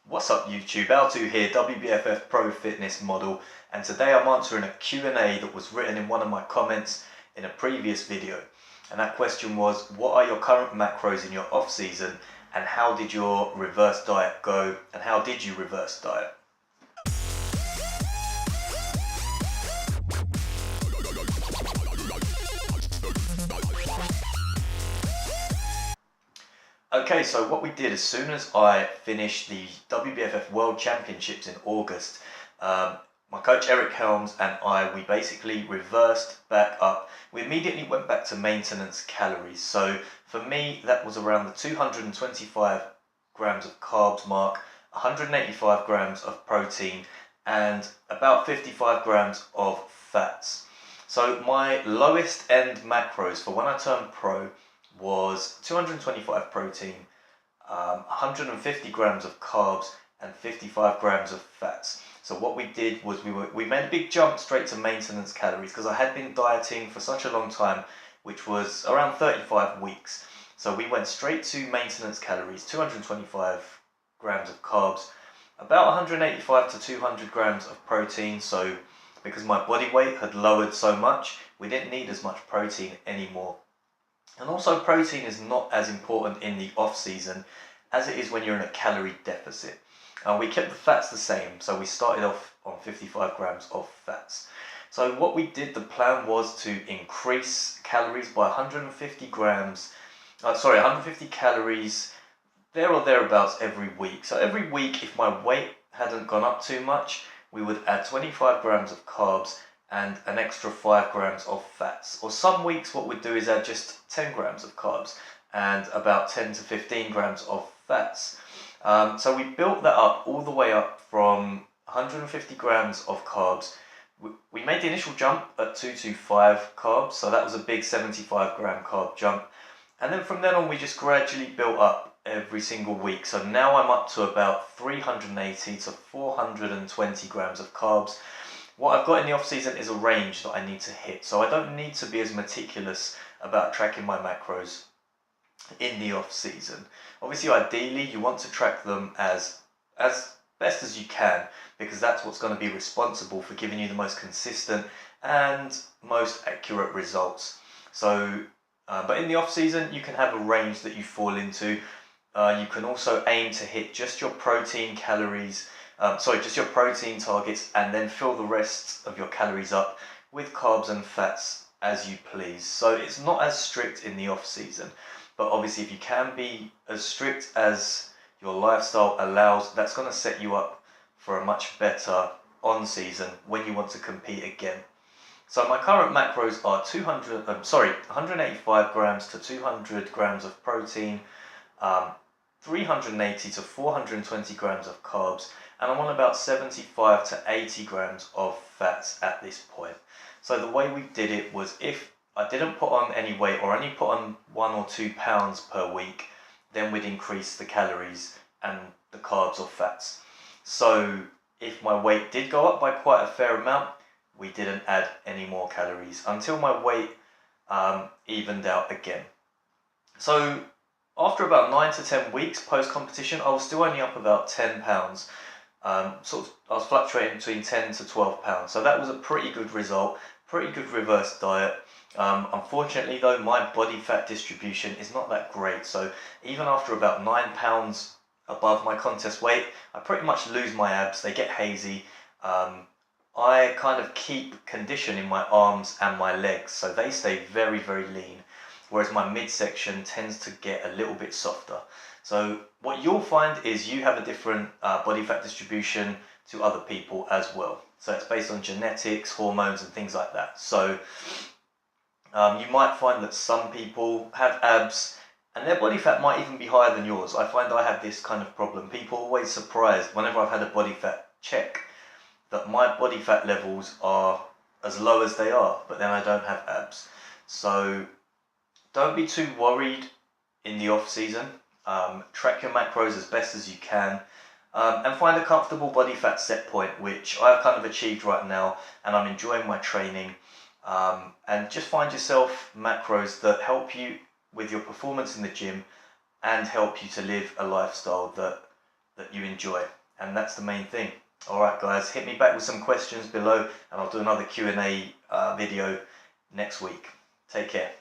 What's up YouTube, Al2 here, WBFF Pro Fitness Model, and today I'm answering a Q&A that was written in one of my comments in a previous video. And that question was, what are your current macros in your off season and how did your reverse diet go and how did you reverse diet? Okay, so what we did as soon as I finished the WBFF World Championships in August, my coach Eric Helms and we basically reversed back up. We immediately went back to maintenance calories. So for me, that was around the 225 grams of carbs mark, 185 grams of protein, and about 55 grams of fats. So my lowest end macros for when I turned pro was 225 protein, 150 grams of carbs, and 55 grams of fats. So what we did was we made a big jump straight to maintenance calories because I had been dieting for such a long time, which was around 35 weeks. So we went straight to maintenance calories, 225 grams of carbs, about 185 to 200 grams of protein. So because my body weight had lowered so much, we didn't need as much protein anymore. And also protein is not as important in the off season as it is when you're in a calorie deficit. We kept the fats the same, so we started off on 55 grams of fats. So what we did, the plan was to increase calories by 150 calories there or thereabouts every week. So every week, if my weight hadn't gone up too much, we would add 25 grams of carbs and an extra 5 grams of fats. Or some weeks what we'd do is add just 10 grams of carbs and about 10 to 15 grams of fats. So we built that up all the way up from 150 grams of carbs. We made the initial jump at 225 carbs, so that was a big 75 gram carb jump. And then from then on we just gradually built up every single week. So now I'm up to about 380 to 420 grams of carbs. What I've got in the off season is a range that I need to hit, so I don't need to be as meticulous about tracking my macros in the off season. Obviously, ideally, you want to track them as best as you can because that's what's going to be responsible for giving you the most consistent and most accurate results. So, but in the off season, you can have a range that you fall into. You can also aim to hit just your protein calories. Just your protein targets and then fill the rest of your calories up with carbs and fats as you please. So it's not as strict in the off season, but obviously if you can be as strict as your lifestyle allows, that's going to set you up for a much better on season when you want to compete again. So my current macros are 185 grams to 200 grams of protein, 380 to 420 grams of carbs, and I'm on about 75 to 80 grams of fats at this point. So the way we did it was if I didn't put on any weight or only put on 1 or 2 pounds per week, then we'd increase the calories and the carbs or fats. So if my weight did go up by quite a fair amount, we didn't add any more calories until my weight evened out again. So after about 9 to 10 weeks post-competition, I was still only up about 10 pounds. I was fluctuating between 10 to 12 pounds. So that was a pretty good result, pretty good reverse diet. Unfortunately though, my body fat distribution is not that great. So even after about 9 pounds above my contest weight, I pretty much lose my abs. They get hazy. I kind of keep condition in my arms and my legs. So they stay very, very lean. Whereas my midsection tends to get a little bit softer. So what you'll find is you have a different body fat distribution to other people as well. So it's based on genetics, hormones and things like that. So you might find that some people have abs and their body fat might even be higher than yours. I find I have this kind of problem. People are always surprised whenever I've had a body fat check that my body fat levels are as low as they are, but then I don't have abs. So don't be too worried in the off season. Track your macros as best as you can and find a comfortable body fat set point, which I've kind of achieved right now and I'm enjoying my training. And just find yourself macros that help you with your performance in the gym and help you to live a lifestyle that that you enjoy, and that's the main thing. Alright guys, hit me back with some questions below and I'll do another Q&A video next week. Take care.